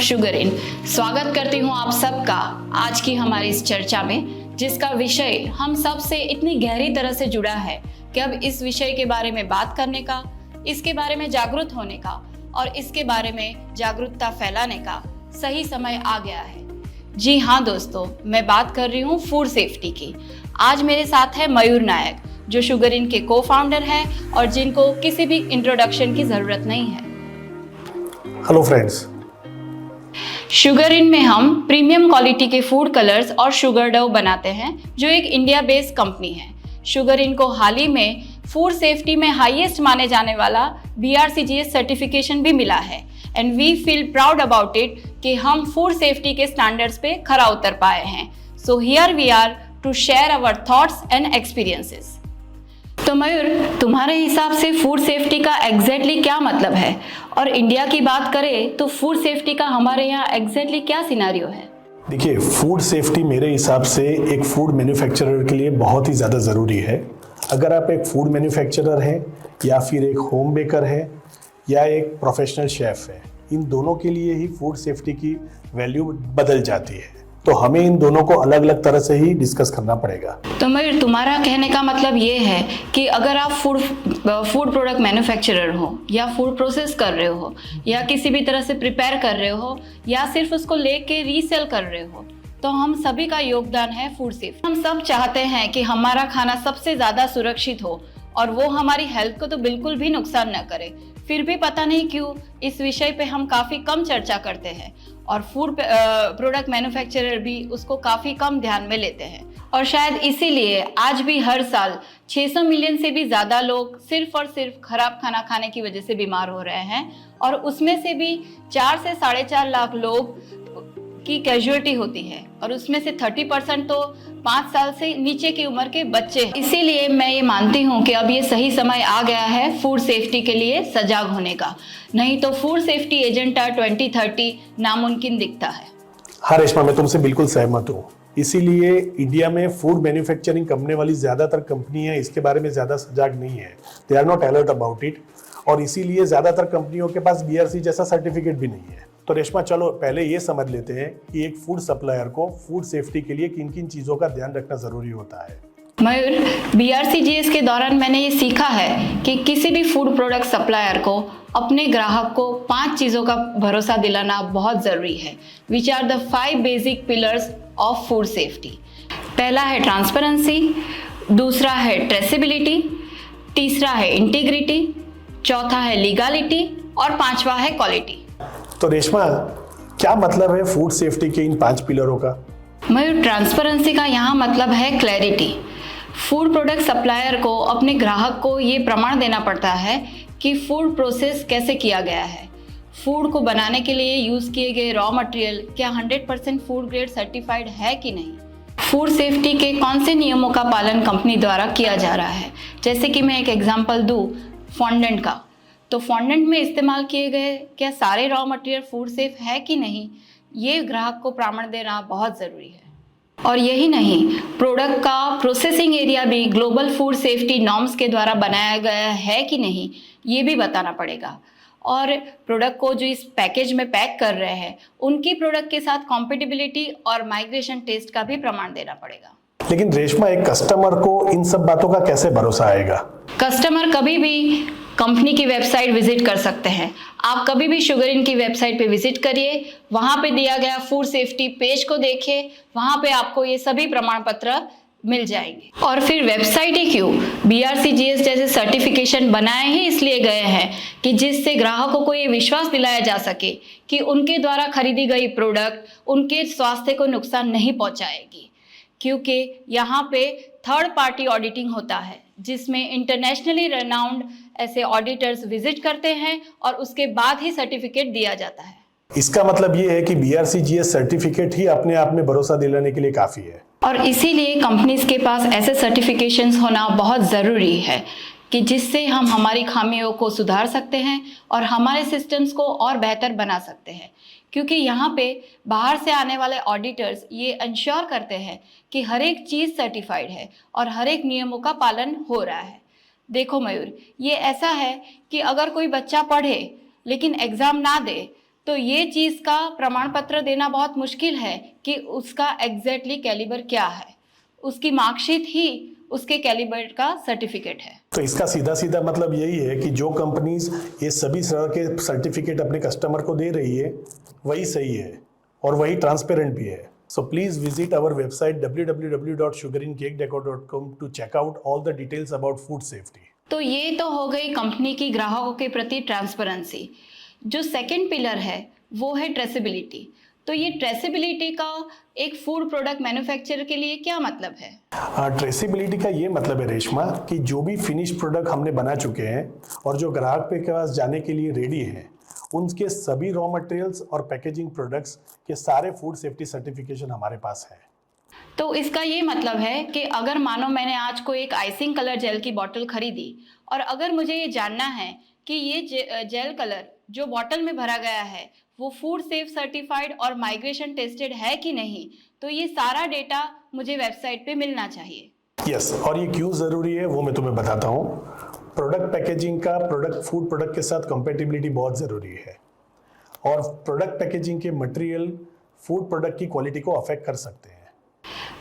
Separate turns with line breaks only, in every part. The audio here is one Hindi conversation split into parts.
Sugar in. स्वागत करती हूँ आप सबका आज की हमारी इस चर्चा में, जिसका विषय हम सब से इतनी गहरी तरह से जुड़ा है कि अब इस विषय के बारे में बात करने का, इसके बारे में जागरूक होने का और इसके बारे में जागरूकता फैलाने का सही समय आ गया है। जी हाँ दोस्तों, मैं बात कर रही हूँ फूड सेफ्टी की। आज मेरे साथ है मयूर नायक, जो शुगर इन के को-फाउंडर हैं और जिनको किसी भी इंट्रोडक्शन की जरूरत नहीं है।
Hello friends.
शुगर इन में हम प्रीमियम क्वालिटी के फूड कलर्स और शुगर डव बनाते हैं, जो एक इंडिया बेस्ड कंपनी है। शुगर इन को हाल ही में फूड सेफ्टी में हाईएस्ट माने जाने वाला BRCGS सर्टिफिकेशन भी मिला है and we feel proud about it कि हम फूड सेफ्टी के स्टैंडर्ड्स पे खरा उतर पाए हैं। So here we are to share our thoughts and experiences. तो मयूर, तुम्हारे हिसाब से फूड सेफ्टी का एग्जैक्टली क्या मतलब है, और इंडिया की बात करें तो फूड सेफ्टी का हमारे यहाँ एग्जैक्टली क्या सिनेरियो है?
देखिए, फूड सेफ्टी मेरे हिसाब से एक फूड मैन्युफैक्चरर के लिए बहुत ही ज़्यादा ज़रूरी है। अगर आप एक फूड मैन्युफैक्चरर हैं या फिर एक होम बेकर है या एक प्रोफेशनल शेफ़ है, इन दोनों के लिए ही फूड सेफ्टी की वैल्यू बदल जाती है। तो हमें इन दोनों को अलग अलग तरह से ही डिस्कस करना पड़ेगा।
तो मयूर, तुम्हारा कहने का मतलब ये है कि अगर आप फूड प्रोडक्ट मैन्युफैक्चरर हो या फूड प्रोसेस कर रहे हो या किसी भी तरह से प्रिपेयर कर रहे हो या सिर्फ उसको लेके रीसेल कर रहे हो, तो हम सभी का योगदान है फूड सेफ्टी। हम सब चाहते हैं कि हमारा खाना सबसे ज़्यादा सुरक्षित हो और वो हमारी हेल्थ को तो बिल्कुल भी नुकसान न करे। फिर भी पता नहीं क्यों इस विषय पे हम काफ़ी कम चर्चा करते हैं और फूड प्रोडक्ट मैन्युफैक्चरर भी उसको काफ़ी कम ध्यान में लेते हैं। और शायद इसीलिए आज भी हर साल 600 मिलियन से भी ज़्यादा लोग सिर्फ और सिर्फ खराब खाना खाने की वजह से बीमार हो रहे हैं, और उसमें से भी 4 से 4.5 लाख लोग की कैजुअलिटी होती है, और उसमें से 30% तो 5 साल से नीचे की उम्र के बच्चे हैं। इसीलिए मैं ये मानती हूँ कि अब ये सही समय आ गया है फूड सेफ्टी के लिए सजाग होने का, नहीं तो फूड सेफ्टी एजेंडा 2030 नामुमकिन दिखता है।
हाँ रेशमा, मैं तुमसे बिल्कुल सहमत हूँ। इसीलिए इंडिया में फूड मैन्युफैक्चरिंग करने वाली ज़्यादातर कंपनियां इसके बारे में ज़्यादा सजाग नहीं है। They are not alert about it, और इसीलिए ज़्यादातर कंपनियों के पास BRC जैसा सर्टिफिकेट भी नहीं है। तो रेशमा, चलो पहले ये समझ लेते हैं कि एक फूड सप्लायर को फूड सेफ्टी के लिए किन किन चीज़ों का ध्यान रखना ज़रूरी होता है।
मयूर, BRCGS के दौरान मैंने ये सीखा है कि किसी भी फूड प्रोडक्ट सप्लायर को अपने ग्राहक को 5 चीज़ों का भरोसा दिलाना बहुत ज़रूरी है, which are the 5 basic pillars of food safety. पहला है ट्रांसपेरेंसी, दूसरा है ट्रेसेबिलिटी, तीसरा है इंटीग्रिटी, चौथा है लीगलिटी और 5वां है क्वालिटी।
तो रेशमा, क्या मतलब है फूड सेफ्टी के इन 5 पिलरों का?
मयूर, ट्रांसपेरेंसी का यहाँ मतलब है क्लैरिटी। फूड प्रोडक्ट सप्लायर को अपने ग्राहक को ये प्रमाण देना पड़ता है कि फूड प्रोसेस कैसे किया गया है, फूड को बनाने के लिए यूज़ किए गए रॉ मटेरियल क्या 100% फूड ग्रेड सर्टिफाइड है कि नहीं, फूड सेफ्टी के कौन से नियमों का पालन कंपनी द्वारा किया जा रहा है। जैसे कि मैं एक एग्जांपल दूँ फॉन्डेंट का, तो फॉन्डेंट में इस्तेमाल किए गए क्या सारे रॉ मटेरियल फूड सेफ है कि नहीं, ये ग्राहक को प्रमाण देना बहुत ज़रूरी है। और यही नहीं, प्रोडक्ट का प्रोसेसिंग एरिया भी ग्लोबल फूड सेफ्टी नॉर्म्स के द्वारा बनाया गया है कि नहीं, ये भी बताना पड़ेगा। और प्रोडक्ट को जो इस पैकेज में पैक कर रहे हैं उनकी प्रोडक्ट के साथ कॉम्पेटिबिलिटी और माइग्रेशन टेस्ट का भी प्रमाण देना पड़ेगा।
लेकिन रेशमा, एक कस्टमर को इन सब बातों का कैसे भरोसा आएगा?
कस्टमर कभी भी कंपनी की वेबसाइट विजिट कर सकते हैं। आप कभी भी शुगर इन की वेबसाइट पे विजिट करिए, वहाँ पे दिया गया फूड सेफ्टी पेज को देखिए, वहाँ पे आपको ये सभी प्रमाण पत्र मिल जाएंगे। और फिर वेबसाइट ही क्यों, BRCGS जैसे सर्टिफिकेशन बनाए ही इसलिए गए हैं कि जिससे ग्राहकों को ये विश्वास दिलाया जा सके कि उनके द्वारा खरीदी गई प्रोडक्ट उनके स्वास्थ्य को नुकसान नहीं पहुँचाएगी, क्योंकि यहाँ पे थर्ड पार्टी ऑडिटिंग होता है जिसमें इंटरनेशनली रेनाउंड ऐसे ऑडिटर्स विजिट करते हैं और उसके बाद ही सर्टिफिकेट दिया जाता है।
इसका मतलब ये है कि BRCGS सर्टिफिकेट ही अपने आप में भरोसा दिलाने के लिए काफ़ी है,
और इसीलिए कंपनीज के पास ऐसे सर्टिफिकेशंस होना बहुत ज़रूरी है कि जिससे हम हमारी खामियों को सुधार सकते हैं और हमारे सिस्टम्स को और बेहतर बना सकते हैं। क्योंकि यहाँ पे बाहर से आने वाले ऑडिटर्स ये इंश्योर करते हैं कि हर एक चीज़ सर्टिफाइड है और हर एक नियमों का पालन हो रहा है। देखो मयूर, ये ऐसा है कि अगर कोई बच्चा पढ़े लेकिन एग्ज़ाम ना दे तो ये चीज़ का प्रमाण पत्र देना बहुत मुश्किल है कि उसका एग्जैक्टली कैलिबर क्या है। उसकी मार्कशीट ही उसके कैलिबर का सर्टिफिकेट है।
तो इसका सीधा सीधा मतलब यही है कि जो कंपनीज ये सभी तरह के सर्टिफिकेट अपने कस्टमर को दे रही है वही सही है और वही ट्रांसपेरेंट भी है। So please visit our website www.sugarincakecdeco.com to check out all the details about food safety.
तो ये तो हो गई कंपनी की ग्राहकों के प्रति ट्रांसपेरेंसी। जो सेकंड पिलर है वो है ट्रेसेबिलिटी। तो ये ट्रेसेबिलिटी का एक फूड प्रोडक्ट मैन्युफैक्चरर के लिए क्या मतलब है?
ट्रेसेबिलिटी का ये मतलब है रेशमा कि जो भी फिनिश प्रोडक्ट हमने बना चुके हैं और जो ग्राहक के पास जाने के लिए रेडी हैं उनके सभी रॉ मटेरियल्स और पैकेजिंग प्रोडक्ट्स के सारे फूड सेफ्टी सर्टिफिकेशन हमारे पास है।
तो इसका ये मतलब है कि अगर मानो मैंने आज को एक आइसिंग कलर जेल की बोतल खरीदी और अगर मुझे ये जानना है कि ये जेल कलर जो बोतल में भरा गया है वो फूड सेफ सर्टिफाइड और माइग्रेशन टेस्टेड है कि नहीं, तो ये सारा डेटा मुझे वेबसाइट पे मिलना चाहिए।
यस, और ये क्यों ज़रूरी है वो मैं तुम्हें बताता हूँ। प्रोडक्ट पैकेजिंग का फूड प्रोडक्ट के साथ कंपेटिबिलिटी बहुत ज़रूरी है और प्रोडक्ट पैकेजिंग के मटेरियल फूड प्रोडक्ट की क्वालिटी को अफेक्ट कर सकते हैं।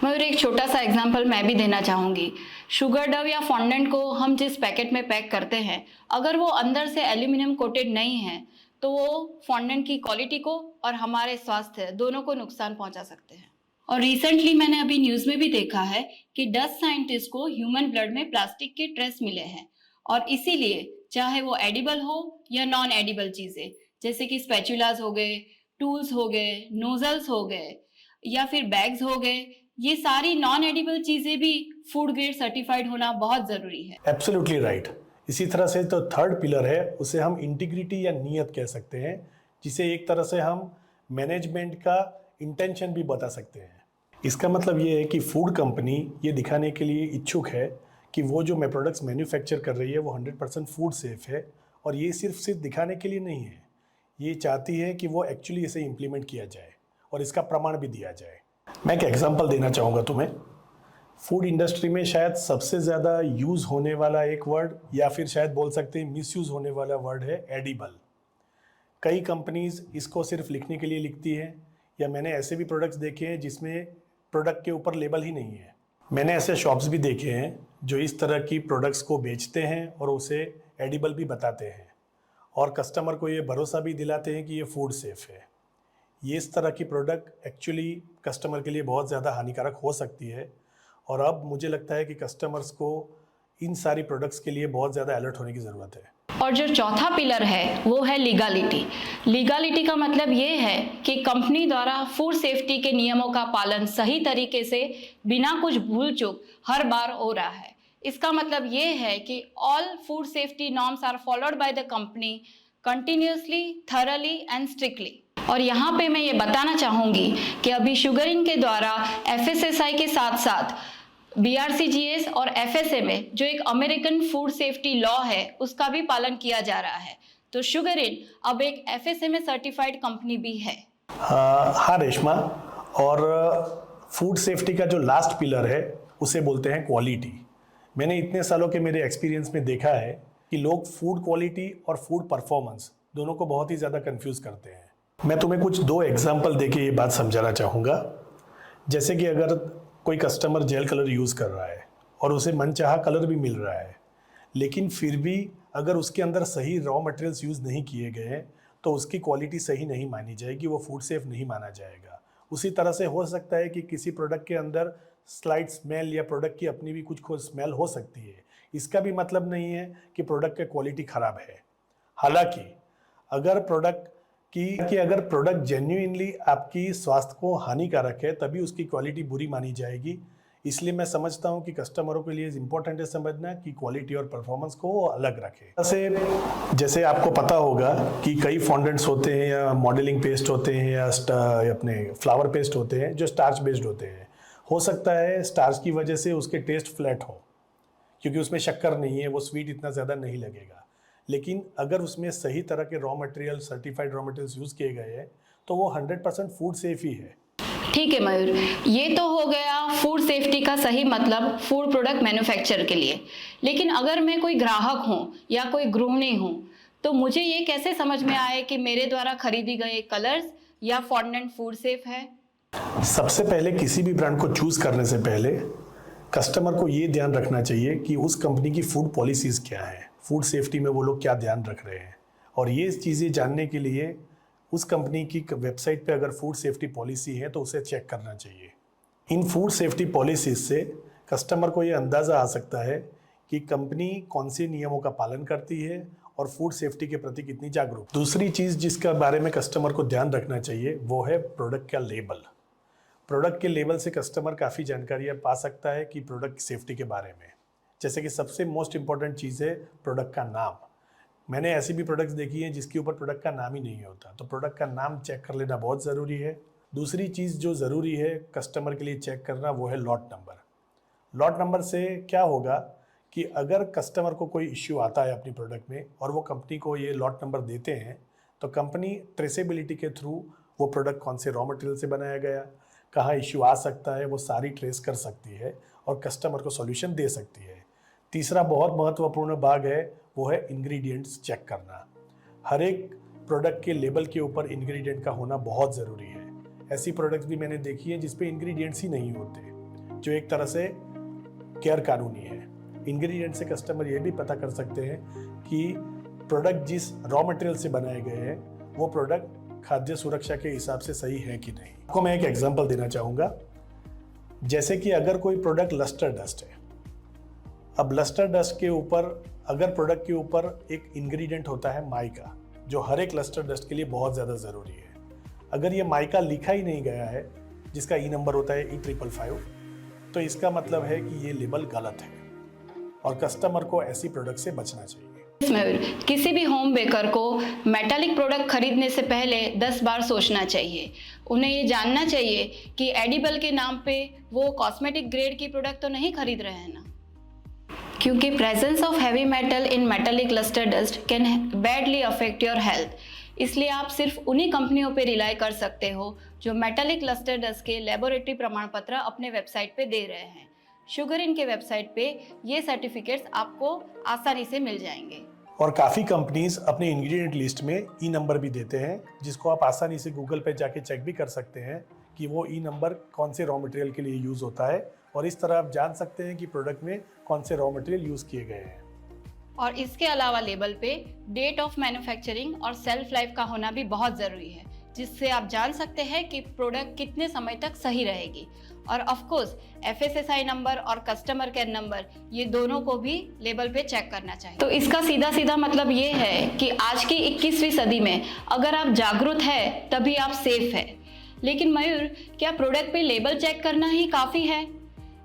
मयूर, एक छोटा सा एग्जांपल मैं भी देना चाहूँगी। शुगर डव या फॉन्डेंट को हम जिस पैकेट में पैक करते हैं अगर वो अंदर से एल्यूमिनियम कोटेड नहीं है तो वो फॉन्डेंट की क्वालिटी को और हमारे स्वास्थ्य दोनों को नुकसान पहुंचा सकते हैं। और रिसेंटली मैंने अभी न्यूज़ में भी देखा है कि 10 साइंटिस्ट को ह्यूमन ब्लड में प्लास्टिक के ट्रेस मिले हैं और इसीलिए चाहे वो एडिबल हो या नॉन एडिबल चीज़ें जैसे कि स्पैचुलास हो गए, टूल्स हो गए, नोजल्स हो गए या फिर बैग्स हो गए, ये सारी नॉन एडिबल चीज़ें भी फूड ग्रेड सर्टिफाइड होना बहुत ज़रूरी है।
Absolutely right. इसी तरह से तो थर्ड पिलर है उसे हम इंटीग्रिटी या नीयत कह सकते हैं, जिसे एक तरह से हम मैनेजमेंट का इंटेंशन भी बता सकते हैं। इसका मतलब ये है कि फूड कंपनी ये दिखाने के लिए इच्छुक है कि वो जो प्रोडक्ट्स मैन्युफैक्चर कर रही है वो 100% फूड सेफ है और ये सिर्फ दिखाने के लिए नहीं है, ये चाहती है कि वो एक्चुअली इसे इम्प्लीमेंट किया जाए और इसका प्रमाण भी दिया जाए। मैं एक एग्जांपल देना चाहूँगा तुम्हें। फूड इंडस्ट्री में शायद सबसे ज़्यादा यूज़ होने वाला एक वर्ड या फिर शायद बोल सकते हैं मिसयूज़ होने वाला वर्ड है एडिबल। कई कंपनीज़ इसको सिर्फ लिखने के लिए लिखती हैं या मैंने ऐसे भी प्रोडक्ट्स देखे हैं जिसमें प्रोडक्ट के ऊपर लेबल ही नहीं है। मैंने ऐसे शॉप्स भी देखे हैं जो इस तरह की प्रोडक्ट्स को बेचते हैं और उसे एडिबल भी बताते हैं और कस्टमर को ये भरोसा भी दिलाते हैं कि ये फूड सेफ है। ये इस तरह की प्रोडक्ट एक्चुअली कस्टमर के लिए बहुत ज़्यादा हानिकारक हो सकती है और अब मुझे लगता है कि कस्टमर्स को इन सारी प्रोडक्ट्स के लिए बहुत ज़्यादा अलर्ट होने की ज़रूरत है।
और जो चौथा पिलर है वो है लीगालिटी। लीगालिटी का मतलब ये है कि कंपनी द्वारा फूड सेफ्टी के नियमों का पालन सही तरीके से बिना कुछ भूल चूक हर बार हो रहा है। इसका मतलब ये है कि all food safety norms are followed by the company continuously, thoroughly and strictly. और यहाँ पे मैं ये बताना चाहूँगी कि अभी शुगरिन के द्वारा FSSAI के साथ साथ BRCGS और FSMA जो एक अमेरिकन फूड सेफ्टी लॉ है उसका भी पालन किया जा रहा है। तो शुगरिन अब एक FSMA सर्टिफाइड कंपनी भी है।
हाँ रेशमा, और फूड सेफ्टी का जो लास्ट पिलर है उसे बोलते हैं क्वालिटी। मैंने इतने सालों के मेरे एक्सपीरियंस में देखा है कि लोग फूड क्वालिटी और फूड परफॉर्मेंस दोनों को बहुत ही ज़्यादा कंफ्यूज करते हैं। मैं तुम्हें कुछ 2 एग्जाम्पल देके ये बात समझाना चाहूँगा। जैसे कि अगर कोई कस्टमर जेल कलर यूज़ कर रहा है और उसे मनचाहा कलर भी मिल रहा है, लेकिन फिर भी अगर उसके अंदर सही रॉ मटेरियल्स यूज़ नहीं किए गए हैं तो उसकी क्वालिटी सही नहीं मानी जाएगी, वो फूड सेफ नहीं माना जाएगा। उसी तरह से हो सकता है कि किसी प्रोडक्ट के अंदर स्लाइट स्मेल या प्रोडक्ट की अपनी भी कुछ स्मेल हो सकती है। इसका भी मतलब नहीं है कि प्रोडक्ट की क्वालिटी ख़राब है। हालांकि अगर प्रोडक्ट जेन्युइनली आपकी स्वास्थ्य को हानिकारक है तभी उसकी क्वालिटी बुरी मानी जाएगी। इसलिए मैं समझता हूं कि कस्टमरों के लिए इम्पोर्टेंट है समझना कि क्वालिटी और परफॉर्मेंस को वो अलग रखें। जैसे आपको पता होगा कि कई फॉन्डेंट्स होते हैं या मॉडलिंग पेस्ट होते हैं या अपने फ्लावर पेस्ट होते हैं जो स्टार्च बेस्ड होते हैं। हो सकता है स्टार्च की वजह से उसके टेस्ट फ्लैट हो क्योंकि उसमें शक्कर नहीं है, वो स्वीट इतना ज़्यादा नहीं लगेगा। लेकिन अगर उसमें सही तरह के raw material, certified raw materials use किए गए हैं तो वो 100% फूड सेफ ही है।
ठीक है मयूर, ये तो हो गया फूड सेफ्टी का सही मतलब फूड प्रोडक्ट मैन्युफैक्चर के लिए। लेकिन अगर मैं कोई ग्राहक हूँ या कोई गृहिणी हूँ तो मुझे ये कैसे समझ में आए कि मेरे द्वारा खरीदी गए कलर्स या फॉन्डेंट फूड सेफ है?
सबसे पहले किसी भी ब्रांड को चूज करने से पहले कस्टमर को ये ध्यान रखना चाहिए कि उस कंपनी की फूड पॉलिसीज क्या है, फूड सेफ्टी में वो लोग क्या ध्यान रख रहे हैं। और ये चीज़ें जानने के लिए उस कंपनी की वेबसाइट पे अगर फूड सेफ्टी पॉलिसी है तो उसे चेक करना चाहिए। इन फूड सेफ्टी पॉलिसीज से कस्टमर को ये अंदाज़ा आ सकता है कि कंपनी कौन से नियमों का पालन करती है और फूड सेफ्टी के प्रति कितनी जागरूक। दूसरी चीज़ जिसका बारे में कस्टमर को ध्यान रखना चाहिए वो है प्रोडक्ट का लेबल। प्रोडक्ट के लेबल से कस्टमर काफ़ी जानकारियाँ पा सकता है कि प्रोडक्ट सेफ्टी के बारे में। जैसे कि सबसे मोस्ट इम्पॉर्टेंट चीज़ है प्रोडक्ट का नाम। मैंने ऐसी भी प्रोडक्ट्स देखी हैं जिसके ऊपर प्रोडक्ट का नाम ही नहीं होता, तो प्रोडक्ट का नाम चेक कर लेना बहुत ज़रूरी है। दूसरी चीज़ जो ज़रूरी है कस्टमर के लिए चेक करना वो है लॉट नंबर। लॉट नंबर से क्या होगा कि अगर कस्टमर को कोई इश्यू आता है अपनी प्रोडक्ट में और वो कंपनी को ये लॉट नंबर देते हैं तो कंपनी ट्रेसेबिलिटी के थ्रू वो प्रोडक्ट कौन से रॉ मटेरियल से बनाया गया, कहाँ इश्यू आ सकता है, वो सारी ट्रेस कर सकती है और कस्टमर को सॉल्यूशन दे सकती है। तीसरा बहुत महत्वपूर्ण भाग है वो है इंग्रेडिएंट्स चेक करना। हर एक प्रोडक्ट के लेबल के ऊपर इंग्रेडिएंट का होना बहुत ज़रूरी है। ऐसी प्रोडक्ट्स भी मैंने देखी है जिस पे इंग्रेडिएंट्स ही नहीं होते, जो एक तरह से गैर कानूनी है। इंग्रेडिएंट से कस्टमर ये भी पता कर सकते हैं कि प्रोडक्ट जिस रॉ मटेरियल से बनाए गए हैं वो प्रोडक्ट खाद्य सुरक्षा के हिसाब से सही है कि नहीं। आपको मैं एक एग्जांपल देना चाहूँगा। जैसे कि अगर कोई प्रोडक्ट लस्टर डस्ट है, अब लस्टर डस्ट के ऊपर अगर प्रोडक्ट के ऊपर एक इंग्रेडिएंट होता है माइका, जो हर एक लस्टर डस्ट के लिए बहुत ज़्यादा ज़रूरी है। अगर ये माइका लिखा ही नहीं गया है, जिसका ई नंबर होता है E555, तो इसका मतलब है कि ये लेबल गलत है और कस्टमर को ऐसी प्रोडक्ट से बचना चाहिए।
मयूर, किसी भी होम बेकर को मेटालिक प्रोडक्ट खरीदने से पहले 10 बार सोचना चाहिए। उन्हें ये जानना चाहिए कि एडिबल के नाम पे वो कॉस्मेटिक ग्रेड की प्रोडक्ट तो नहीं खरीद रहे हैं ना, क्योंकि presence of heavy metal in metallic lustre dust can badly affect your health. इसलिए आप सिर्फ उन्हीं कंपनियों पे रिलाई कर सकते हो जो मेटालिक लस्टर डस्ट के लेबोरेटरी प्रमाण पत्र अपने वेबसाइट पे दे रहे हैं। शुगर इन के वेबसाइट पे ये सर्टिफिकेट्स आपको आसानी से मिल जाएंगे।
और काफ़ी कंपनीज अपने इंग्रेडिएंट लिस्ट में ई नंबर भी देते हैं, जिसको आप आसानी से गूगल पे जाके चेक भी कर सकते हैं कि वो ई नंबर कौन से रॉ मटेरियल के लिए यूज़ होता है, और इस तरह आप जान सकते हैं कि प्रोडक्ट में कौन से रॉ मटेरियल यूज़ किए गए हैं।
और इसके अलावा लेबल पे डेट ऑफ मैन्युफैक्चरिंग और सेल्फ लाइफ का होना भी बहुत ज़रूरी है, जिससे आप जान सकते हैं कि प्रोडक्ट कितने समय तक सही रहेगी। और ऑफ कोर्स FSSAI नंबर और कस्टमर केयर नंबर, ये दोनों को भी लेबल पे चेक करना चाहिए। तो इसका सीधा सीधा मतलब ये है कि आज की 21वीं सदी में अगर आप जागरूक है तभी आप सेफ है। लेकिन मयूर, क्या प्रोडक्ट पे लेबल चेक करना ही काफ़ी है?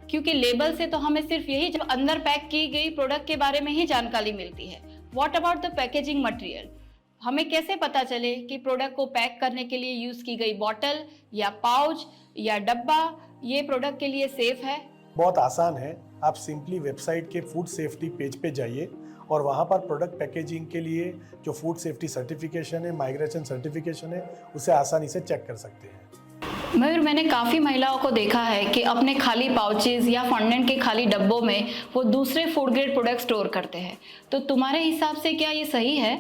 क्योंकि लेबल से तो हमें सिर्फ यही जो अंदर पैक की गई प्रोडक्ट के बारे में ही जानकारी मिलती है। What about the packaging material? हमें कैसे पता चले कि प्रोडक्ट को पैक करने के लिए यूज़ की गई बॉटल या पाउच या डब्बा ये प्रोडक्ट के लिए सेफ है?
बहुत आसान है। आप सिंपली वेबसाइट के फूड सेफ्टी पेज पे जाइए और वहाँ पर प्रोडक्ट पैकेजिंग के लिए जो फूड सेफ्टी सर्टिफिकेशन है, माइग्रेशन सर्टिफिकेशन है, उसे आसानी से चेक कर सकते हैं।
मयूर, मैंने काफ़ी महिलाओं को देखा है कि अपने खाली पाउचेज या फॉन्डेंट के खाली डब्बों में वो दूसरे फूड ग्रेड प्रोडक्ट स्टोर करते हैं। तो तुम्हारे हिसाब से क्या ये सही है?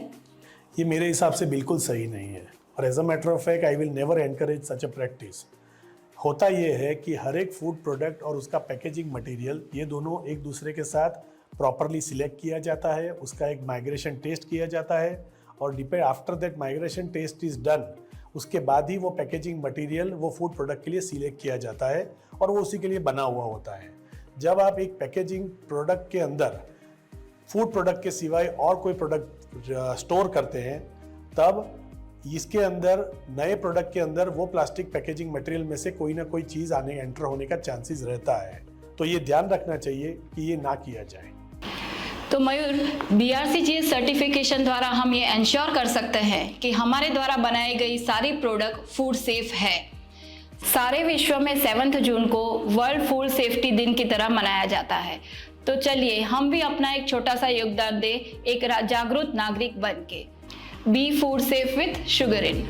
ये मेरे हिसाब से बिल्कुल सही नहीं है, और as a matter of fact I will never encourage such a practice. होता ये है कि हर एक फूड प्रोडक्ट और उसका पैकेजिंग मटेरियल, ये दोनों एक दूसरे के साथ प्रॉपरली सिलेक्ट किया जाता है, उसका एक माइग्रेशन टेस्ट किया जाता है, और depend after that migration test is done, उसके बाद ही वो पैकेजिंग मटेरियल वो फूड प्रोडक्ट के लिए सिलेक्ट किया जाता है और वो उसी के लिए बना हुआ होता है। जब आप एक पैकेजिंग प्रोडक्ट के अंदर फूड प्रोडक्ट के सिवाय और कोई प्रोडक्ट स्टोर करते हैं, तब इसके अंदर नए प्रोडक्ट के अंदर वो प्लास्टिक पैकेजिंग मटेरियल में से कोई ना कोई चीज़ एंटर होने का चांसेस रहता है। तो ये ध्यान रखना चाहिए कि ये ना किया जाए।
तो मयूर, BRCGS सर्टिफिकेशन द्वारा हम ये इंश्योर कर सकते हैं कि हमारे द्वारा बनाई गई सारी प्रोडक्ट फूड सेफ है। सारे विश्व में 7 जून को वर्ल्ड फूड सेफ्टी दिन की तरह मनाया जाता है। तो चलिए हम भी अपना एक छोटा सा योगदान दें एक जागरूक नागरिक बन के। Be food safe with sugar in.